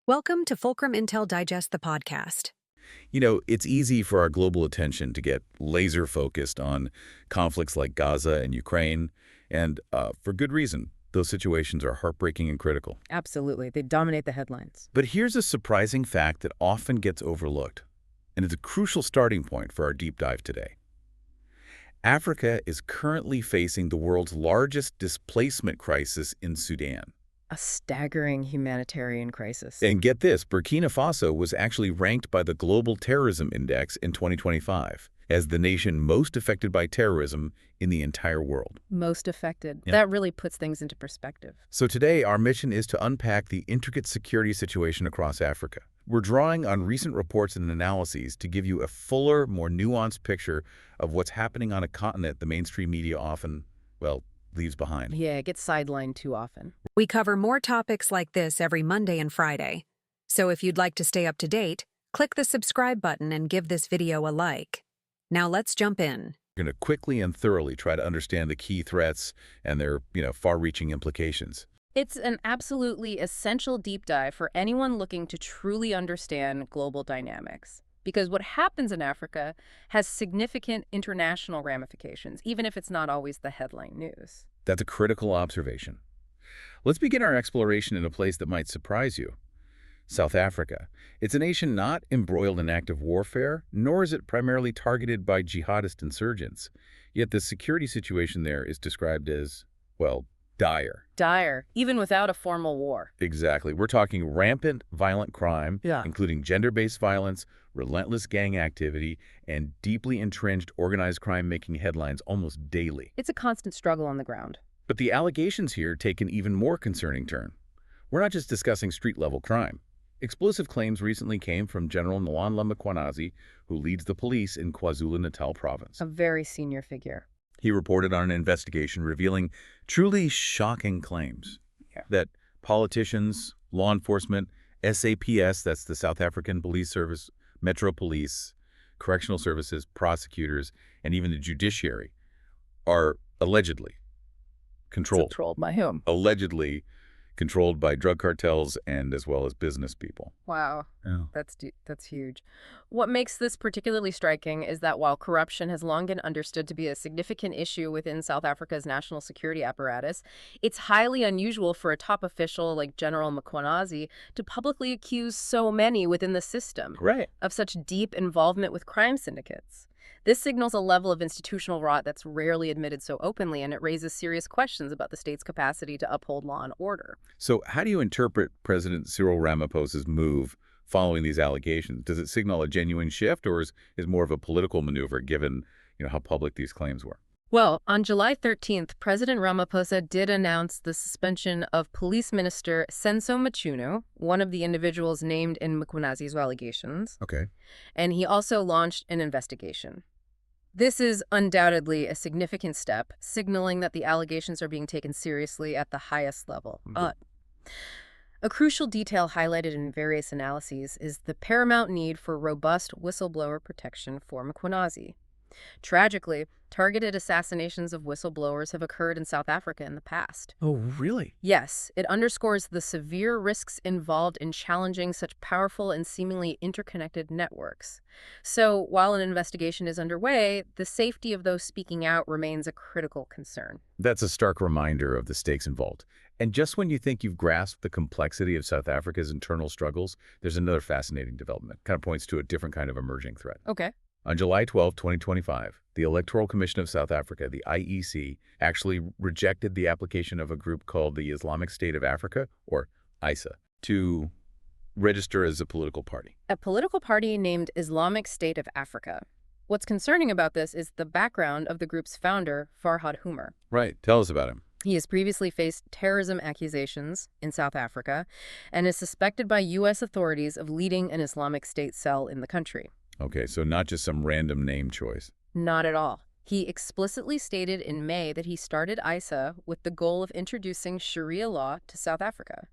Welcome to Fulcrum Intel Digest, the podcast. You know, it's easy for our global attention to get laser-focused on conflicts like Gaza and Ukraine, and for good reason. Those situations are heartbreaking and critical. Absolutely. They dominate the headlines. But here's a surprising fact that often gets overlooked, and it's a crucial starting point for our deep dive today. Africa is currently facing the world's largest displacement crisis in Sudan. A staggering humanitarian crisis. And get this, Burkina Faso was actually ranked by the Global Terrorism Index in 2025 as the nation most affected by terrorism in the entire world. Most affected. Yeah. That really puts things into perspective. So today, our mission is to unpack the intricate security situation across Africa. We're drawing on recent reports and analyses to give you a fuller, more nuanced picture of what's happening on a continent the mainstream media often, well, leaves behind. Yeah, it gets sidelined too often. We cover more topics like this every Monday and Friday. So if you'd like to stay up to date, click the subscribe button and give this video a like. Now let's jump in. We're going to quickly and thoroughly try to understand the key threats and their, far-reaching implications. It's an absolutely essential deep dive for anyone looking to truly understand global dynamics. Because what happens in Africa has significant international ramifications, even if it's not always the headline news. That's a critical observation. Let's begin our exploration in a place that might surprise you. South Africa. It's a nation not embroiled in active warfare, nor is it primarily targeted by jihadist insurgents. Yet the security situation there is described as, well, dire. Dire, even without a formal war. Exactly. We're talking rampant violent crime, Yeah. including gender-based violence, relentless gang activity, and deeply entrenched organized crime making headlines almost daily. It's a constant struggle on the ground. But the allegations here take an even more concerning turn. We're not just discussing street-level crime. Explosive claims recently came from General Nwanla Mkhwanazi, who leads the police in KwaZulu-Natal province. A very senior figure. He reported on an investigation revealing truly shocking claims that politicians, law enforcement, SAPS, that's the South African Police Service, Metro Police, correctional services, prosecutors, and even the judiciary are allegedly controlled. Controlled by whom? Allegedly controlled by drug cartels and as well as business people. Wow. Yeah. That's huge. What makes this particularly striking is that while corruption has long been understood to be a significant issue within South Africa's national security apparatus, it's highly unusual for a top official like General Mkhwanazi to publicly accuse so many within the system Right. of such deep involvement with crime syndicates. This signals a level of institutional rot that's rarely admitted so openly, and it raises serious questions about the state's capacity to uphold law and order. So how do you interpret President Cyril Ramaphosa's move following these allegations? Does it signal a genuine shift, or is more of a political maneuver given how public these claims were? Well, on July 13th, President Ramaphosa did announce the suspension of Police Minister Senso Machuno, one of the individuals named in Mkhwanazi's allegations, Okay. and he also launched an investigation. This is undoubtedly a significant step, signaling that the allegations are being taken seriously at the highest level. A crucial detail highlighted in various analyses is the paramount need for robust whistleblower protection for Mkhwanazi. Tragically, targeted assassinations of whistleblowers have occurred in South Africa in the past. Oh, really? Yes, it underscores the severe risks involved in challenging such powerful and seemingly interconnected networks. So, while an investigation is underway, the safety of those speaking out remains a critical concern. That's a stark reminder of the stakes involved. And just when you think you've grasped the complexity of South Africa's internal struggles, there's another fascinating development. Kind of points to a different kind of emerging threat. Okay. On July 12, 2025, the Electoral Commission of South Africa, the IEC, actually rejected the application of a group called the Islamic State of Africa, or ISA, to register as a political party. A political party named Islamic State of Africa. What's concerning about this is the background of the group's founder, Farhad Humar. Right. Tell us about him. He has previously faced terrorism accusations in South Africa and is suspected by U.S. authorities of leading an Islamic State cell in the country. Okay, so not just some random name choice. Not at all. He explicitly stated in May that he started ISA with the goal of introducing Sharia law to South Africa.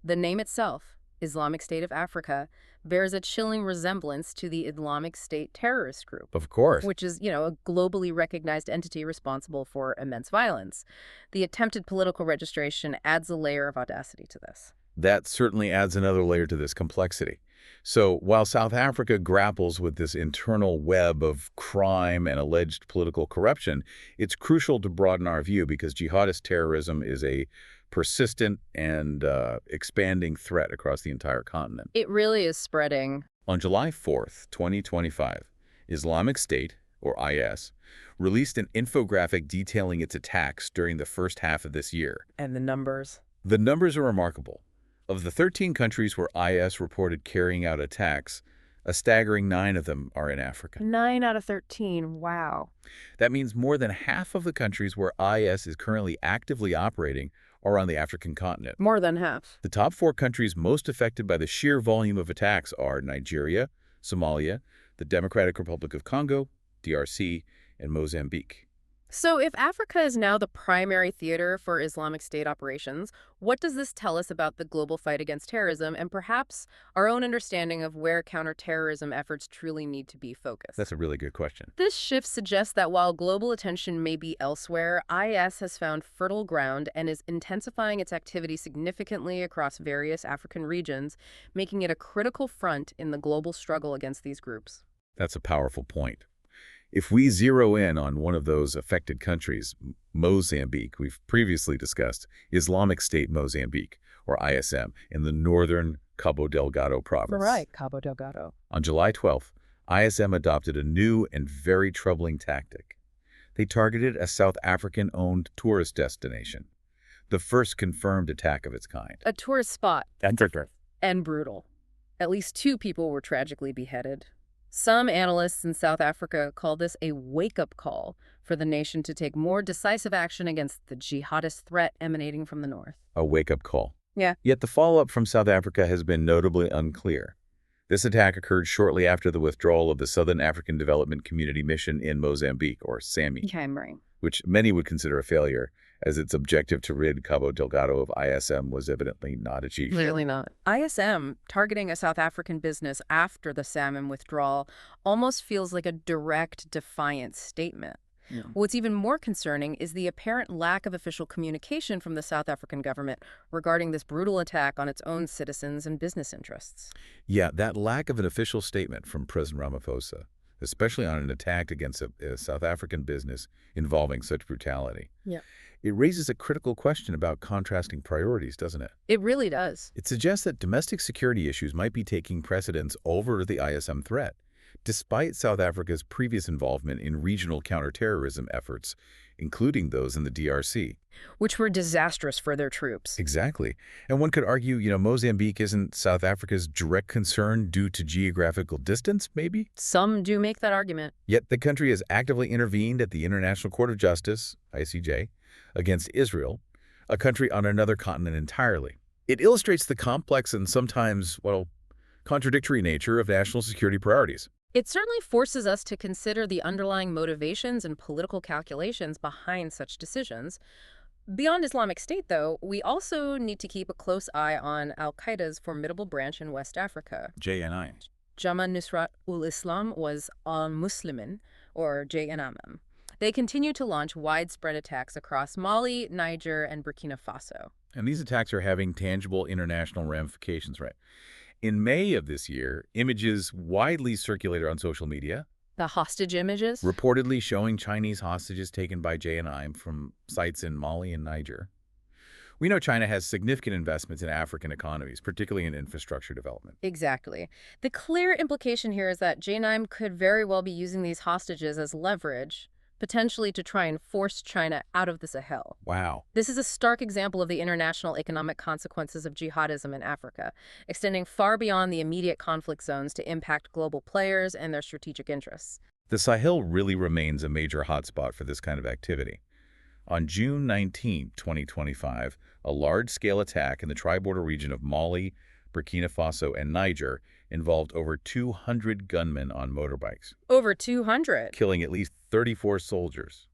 The name itself, Islamic State of Africa, bears a chilling resemblance to the Islamic State terrorist group. Of course. Which is, a globally recognized entity responsible for immense violence. The attempted political registration adds a layer of audacity to this. That certainly adds another layer to this complexity. So while South Africa grapples with this internal web of crime and alleged political corruption, it's crucial to broaden our view because jihadist terrorism is a persistent and expanding threat across the entire continent. It really is spreading. On July 4th, 2025, Islamic State, or IS, released an infographic detailing its attacks during the first half of this year. And the numbers? The numbers are remarkable. Of the 13 countries where IS reported carrying out attacks, a staggering 9 of them are in Africa. 9 out of 13, wow. That means more than half of the countries where IS is currently actively operating are on the African continent. More than half. The top 4 countries most affected by the sheer volume of attacks are Nigeria, Somalia, the Democratic Republic of Congo, DRC, and Mozambique. So if Africa is now the primary theater for Islamic State operations, what does this tell us about the global fight against terrorism and perhaps our own understanding of where counterterrorism efforts truly need to be focused? That's a really good question. This shift suggests that while global attention may be elsewhere, IS has found fertile ground and is intensifying its activity significantly across various African regions, making it a critical front in the global struggle against these groups. That's a powerful point. If we zero in on one of those affected countries, Mozambique, we've previously discussed Islamic State Mozambique, or ISM, in the northern Cabo Delgado province. Right, Cabo Delgado. On July 12th, ISM adopted a new and very troubling tactic. They targeted a South African-owned tourist destination, the first confirmed attack of its kind. A tourist spot. That's right. And brutal. At least 2 people were tragically beheaded. Some analysts in South Africa call this a wake-up call for the nation to take more decisive action against the jihadist threat emanating from the north. A wake-up call. Yeah. Yet the follow-up from South Africa has been notably unclear. This attack occurred shortly after the withdrawal of the Southern African Development Community Mission in Mozambique, or SAMI, which many would consider a failure, as its objective to rid Cabo Delgado of ISM was evidently not achieved. Clearly not. ISM, targeting a South African business after the SAMI withdrawal, almost feels like a direct, defiant statement. Yeah. What's even more concerning is the apparent lack of official communication from the South African government regarding this brutal attack on its own citizens and business interests. Yeah, that lack of an official statement from President Ramaphosa, especially on an attack against a South African business involving such brutality. Yeah. It raises a critical question about contrasting priorities, doesn't it? It really does. It suggests that domestic security issues might be taking precedence over the ISM threat, despite South Africa's previous involvement in regional counterterrorism efforts, including those in the DRC. Which were disastrous for their troops. Exactly. And one could argue, Mozambique isn't South Africa's direct concern due to geographical distance, maybe? Some do make that argument. Yet the country has actively intervened at the International Court of Justice, ICJ, against Israel, a country on another continent entirely. It illustrates the complex and sometimes, contradictory nature of national security priorities. It certainly forces us to consider the underlying motivations and political calculations behind such decisions. Beyond Islamic State, though, we also need to keep a close eye on al-Qaeda's formidable branch in West Africa. JNI. Jama Nusrat ul-Islam was al-Muslimin, or JNIM. They continue to launch widespread attacks across Mali, Niger, and Burkina Faso. And these attacks are having tangible international ramifications, right? In May of this year, images widely circulated on social media. The hostage images? Reportedly showing Chinese hostages taken by JNI from sites in Mali and Niger. We know China has significant investments in African economies, particularly in infrastructure development. Exactly. The clear implication here is that JNIM could very well be using these hostages as leverage, potentially to try and force China out of the Sahel. Wow. This is a stark example of the international economic consequences of jihadism in Africa, extending far beyond the immediate conflict zones to impact global players and their strategic interests. The Sahel really remains a major hotspot for this kind of activity. On June 19, 2025, a large-scale attack in the tri-border region of Mali, Burkina Faso, and Niger involved over 200 gunmen on motorbikes. Over 200? Killing at least 34 soldiers.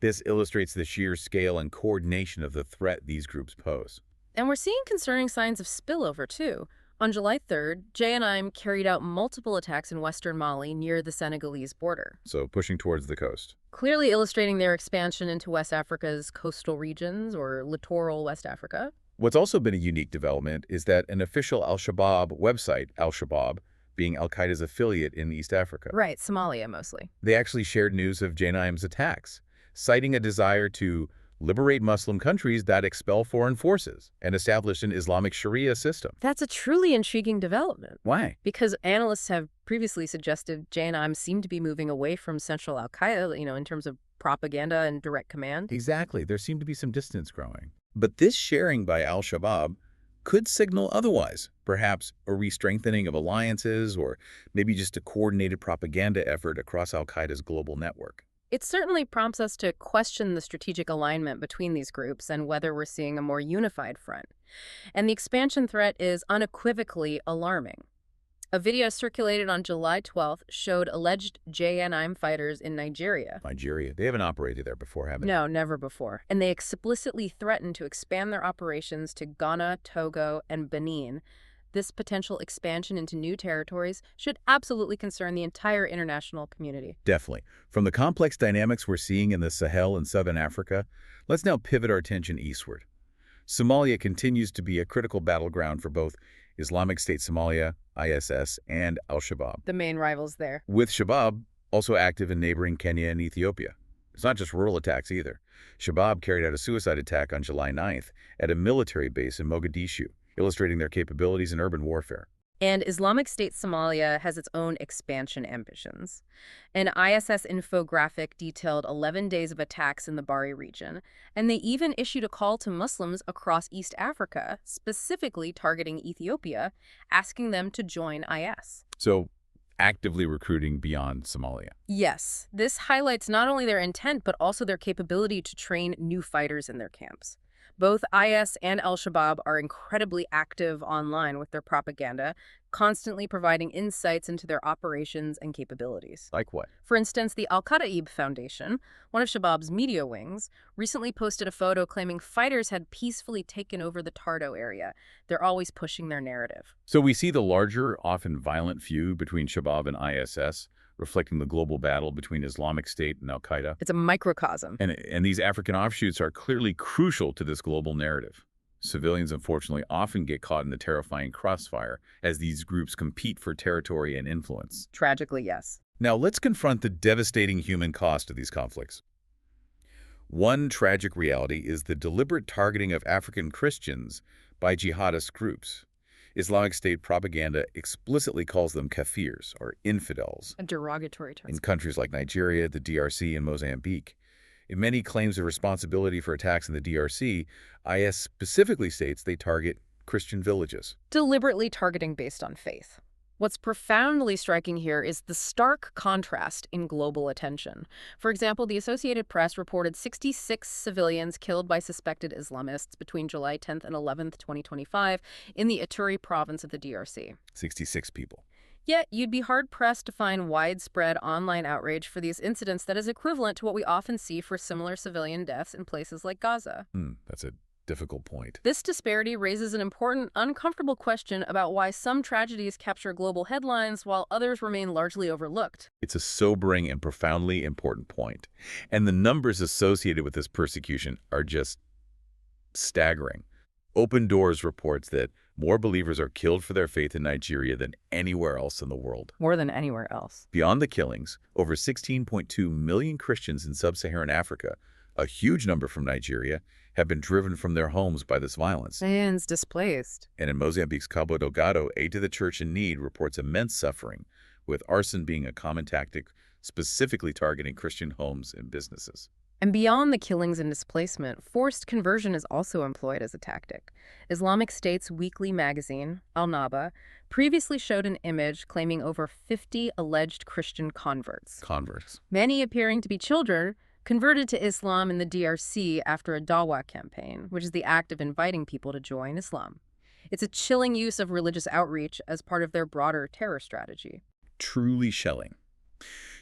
This illustrates the sheer scale and coordination of the threat these groups pose. And we're seeing concerning signs of spillover, too. On July 3rd, JNIM carried out multiple attacks in western Mali near the Senegalese border. So pushing towards the coast. Clearly illustrating their expansion into West Africa's coastal regions, or littoral West Africa. What's also been a unique development is that an official al-Shabaab website, al-Shabaab, being al-Qaeda's affiliate in East Africa, Right, Somalia mostly. they actually shared news of Janim's attacks, citing a desire to liberate Muslim countries that expel foreign forces and establish an Islamic Sharia system. That's a truly intriguing development. Why? Because analysts have previously suggested Janim seem to be moving away from central al-Qaeda, in terms of propaganda and direct command. Exactly. There seemed to be some distance growing. But this sharing by al-Shabaab could signal otherwise, perhaps a re-strengthening of alliances or maybe just a coordinated propaganda effort across al-Qaeda's global network. It certainly prompts us to question the strategic alignment between these groups and whether we're seeing a more unified front. And the expansion threat is unequivocally alarming. A video circulated on July 12th showed alleged JNIM fighters in Nigeria. Nigeria, they haven't operated there before, have they? No, never before. And they explicitly threatened to expand their operations to Ghana, Togo, and Benin. This potential expansion into new territories should absolutely concern the entire international community. Definitely. From the complex dynamics we're seeing in the Sahel and Southern Africa, let's now pivot our attention eastward. Somalia continues to be a critical battleground for both Islamic State Somalia, ISS, and al-Shabaab, The main rivals there. with Shabaab also active in neighboring Kenya and Ethiopia. It's not just rural attacks either. Shabaab carried out a suicide attack on July 9th at a military base in Mogadishu, illustrating their capabilities in urban warfare. And Islamic State Somalia has its own expansion ambitions. An ISS infographic detailed 11 days of attacks in the Bari region, and they even issued a call to Muslims across East Africa, specifically targeting Ethiopia, asking them to join IS. So, actively recruiting beyond Somalia. Yes, this highlights not only their intent, but also their capability to train new fighters in their camps. Both IS and al-Shabaab are incredibly active online with their propaganda, constantly providing insights into their operations and capabilities. Like what? For instance, the Al-Qataib Foundation, one of Shabaab's media wings, recently posted a photo claiming fighters had peacefully taken over the Tardo area. They're always pushing their narrative. So we see the larger, often violent feud between Shabaab and ISS, reflecting the global battle between Islamic State and al-Qaeda. It's a microcosm. And these African offshoots are clearly crucial to this global narrative. Civilians, unfortunately, often get caught in the terrifying crossfire as these groups compete for territory and influence. Tragically, yes. Now, let's confront the devastating human cost of these conflicts. One tragic reality is the deliberate targeting of African Christians by jihadist groups. Islamic State propaganda explicitly calls them kafirs, or infidels, A derogatory term. in countries like Nigeria, the DRC, and Mozambique. In many claims of responsibility for attacks in the DRC, IS specifically states they target Christian villages. Deliberately targeting based on faith. What's profoundly striking here is the stark contrast in global attention. For example, the Associated Press reported 66 civilians killed by suspected Islamists between July 10th and 11th, 2025, in the Ituri province of the DRC. 66 people. Yet, you'd be hard-pressed to find widespread online outrage for these incidents that is equivalent to what we often see for similar civilian deaths in places like Gaza. That's a difficult point. This disparity raises an important, uncomfortable question about why some tragedies capture global headlines while others remain largely overlooked. It's a sobering and profoundly important point. And the numbers associated with this persecution are just staggering. Open Doors reports that more believers are killed for their faith in Nigeria than anywhere else in the world. More than anywhere else. Beyond the killings, over 16.2 million Christians in sub-Saharan Africa, a huge number from Nigeria, have been driven from their homes by this violence. Fans displaced. And in Mozambique's Cabo Delgado, Aid to the Church in Need reports immense suffering, with arson being a common tactic specifically targeting Christian homes and businesses. And beyond the killings and displacement, forced conversion is also employed as a tactic. Islamic State's weekly magazine, Al-Naba, previously showed an image claiming over 50 alleged Christian converts. Many appearing to be children, converted to Islam in the DRC after a Dawah campaign, which is the act of inviting people to join Islam. It's a chilling use of religious outreach as part of their broader terror strategy. Truly chilling.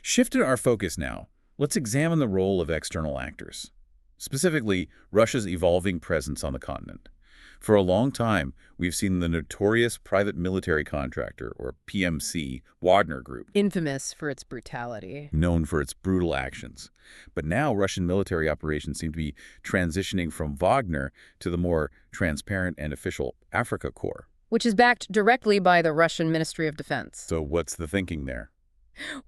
Shifting our focus now, let's examine the role of external actors, specifically Russia's evolving presence on the continent. For a long time, we've seen the notorious private military contractor, or PMC, Wagner Group, Infamous for its brutality. known for its brutal actions. But now Russian military operations seem to be transitioning from Wagner to the more transparent and official Africa Korps. Which is backed directly by the Russian Ministry of Defense. So what's the thinking there?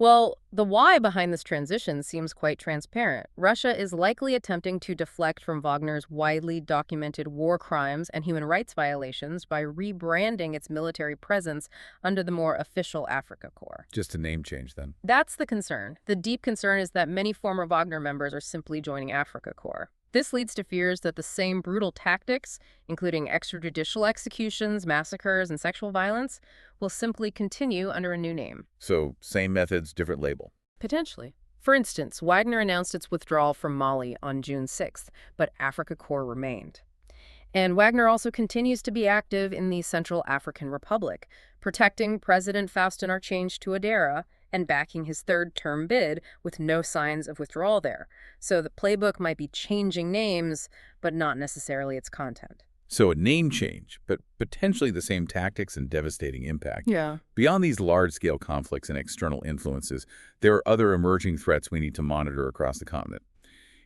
Well, the why behind this transition seems quite transparent. Russia is likely attempting to deflect from Wagner's widely documented war crimes and human rights violations by rebranding its military presence under the more official Africa Korps. Just a name change, then. That's the concern. The deep concern is that many former Wagner members are simply joining Africa Korps. This leads to fears that the same brutal tactics, including extrajudicial executions, massacres, and sexual violence, will simply continue under a new name. So same methods, different label. Potentially. For instance, Wagner announced its withdrawal from Mali on June 6th, but Africa Korps remained. And Wagner also continues to be active in the Central African Republic, protecting President Faustin Archange Touadéra and backing his third-term bid with no signs of withdrawal there. So the playbook might be changing names, but not necessarily its content. So a name change, but potentially the same tactics and devastating impact. Yeah. Beyond these large-scale conflicts and external influences, there are other emerging threats we need to monitor across the continent.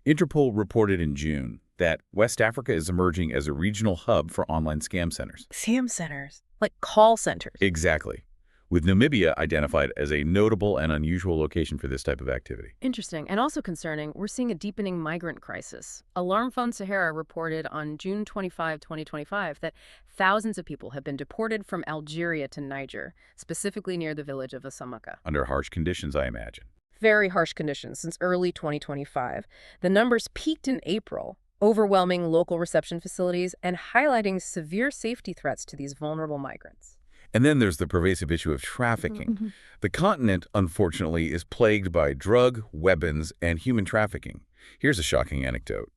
Interpol reported in June that West Africa is emerging as a regional hub for online scam centers. Scam centers? Like call centers? Exactly. With Namibia identified as a notable and unusual location for this type of activity. Interesting. And also concerning, we're seeing a deepening migrant crisis. Alarm Fund Sahara reported on June 25, 2025, that thousands of people have been deported from Algeria to Niger, specifically near the village of Asamaka. Under harsh conditions, I imagine. Very harsh conditions since early 2025. The numbers peaked in April, overwhelming local reception facilities and highlighting severe safety threats to these vulnerable migrants. And then there's the pervasive issue of trafficking. The continent, unfortunately, is plagued by drug, weapons, and human trafficking. Here's a shocking anecdote.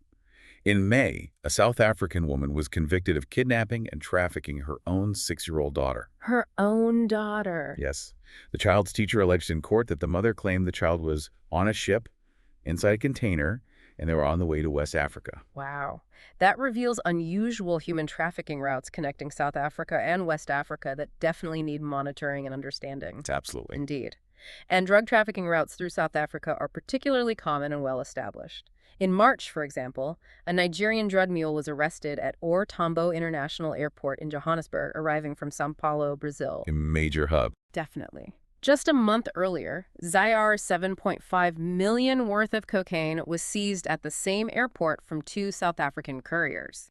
In May, a South African woman was convicted of kidnapping and trafficking her own 6-year-old daughter. Her own daughter. Yes. The child's teacher alleged in court that the mother claimed the child was on a ship, inside a container, and they were on the way to West Africa. Wow. That reveals unusual human trafficking routes connecting South Africa and West Africa that definitely need monitoring and understanding. Absolutely. Indeed. And drug trafficking routes through South Africa are particularly common and well established. In March, for example, a Nigerian drug mule was arrested at Or Tambo International Airport in Johannesburg, arriving from São Paulo, Brazil. A major hub. Definitely. Just a month earlier, Zayar's 7.5 million worth of cocaine was seized at the same airport from 2 South African couriers.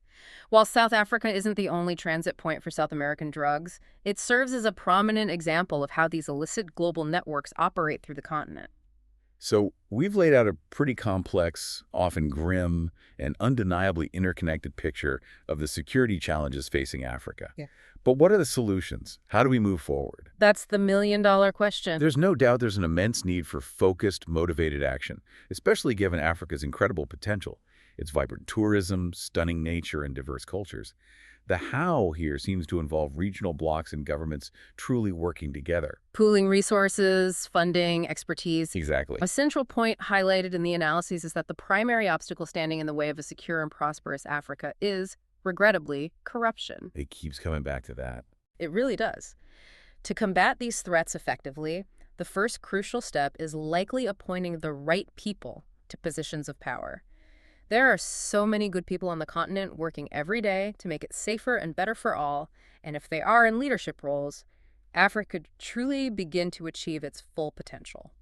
While South Africa isn't the only transit point for South American drugs, it serves as a prominent example of how these illicit global networks operate through the continent. So we've laid out a pretty complex, often grim, and undeniably interconnected picture of the security challenges facing Africa. Yeah. But what are the solutions? How do we move forward? That's the million-dollar question. There's no doubt there's an immense need for focused, motivated action, especially given Africa's incredible potential, its vibrant tourism, stunning nature, and diverse cultures. The how here seems to involve regional blocs and governments truly working together. Pooling resources, funding, expertise. Exactly. A central point highlighted in the analyses is that the primary obstacle standing in the way of a secure and prosperous Africa is, regrettably, corruption. It keeps coming back to that. It really does. To combat these threats effectively, the first crucial step is likely appointing the right people to positions of power. There are so many good people on the continent working every day to make it safer and better for all, and if they are in leadership roles, Africa could truly begin to achieve its full potential.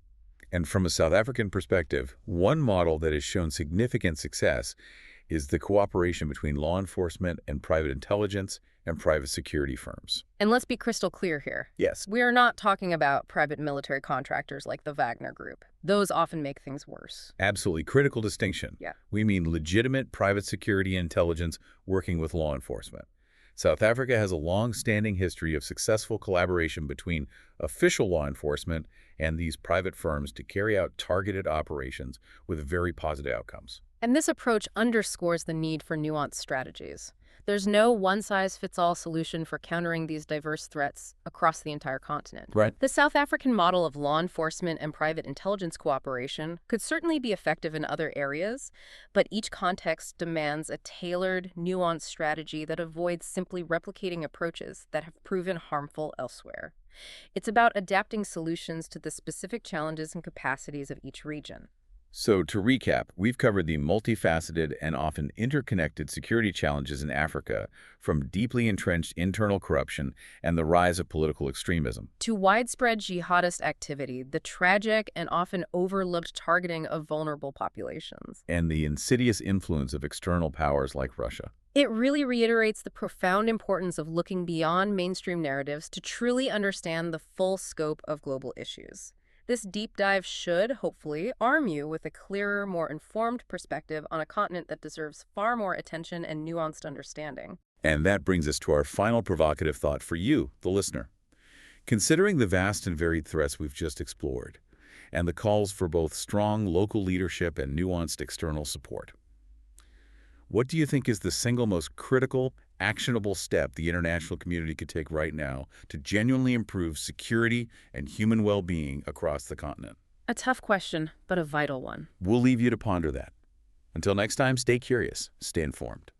And from a South African perspective, one model that has shown significant success is the cooperation between law enforcement and private intelligence and private security firms. And let's be crystal clear here. Yes. We are not talking about private military contractors like the Wagner Group. Those often make things worse. Absolutely critical distinction. Yeah. We mean legitimate private security and intelligence working with law enforcement. South Africa has a long-standing history of successful collaboration between official law enforcement and these private firms to carry out targeted operations with very positive outcomes. And this approach underscores the need for nuanced strategies. There's no one-size-fits-all solution for countering these diverse threats across the entire continent. Right. The South African model of law enforcement and private intelligence cooperation could certainly be effective in other areas, but each context demands a tailored, nuanced strategy that avoids simply replicating approaches that have proven harmful elsewhere. It's about adapting solutions to the specific challenges and capacities of each region. So to recap, we've covered the multifaceted and often interconnected security challenges in Africa, from deeply entrenched internal corruption and the rise of political extremism, To widespread jihadist activity, the tragic and often overlooked targeting of vulnerable populations. and the insidious influence of external powers like Russia. It really reiterates the profound importance of looking beyond mainstream narratives to truly understand the full scope of global issues. This deep dive should, hopefully, arm you with a clearer, more informed perspective on a continent that deserves far more attention and nuanced understanding. And that brings us to our final provocative thought for you, the listener. Considering the vast and varied threats we've just explored, and the calls for both strong local leadership and nuanced external support, what do you think is the single most critical, actionable step the international community could take right now to genuinely improve security and human well-being across the continent? A tough question, but a vital one. We'll leave you to ponder that. Until next time, stay curious, stay informed.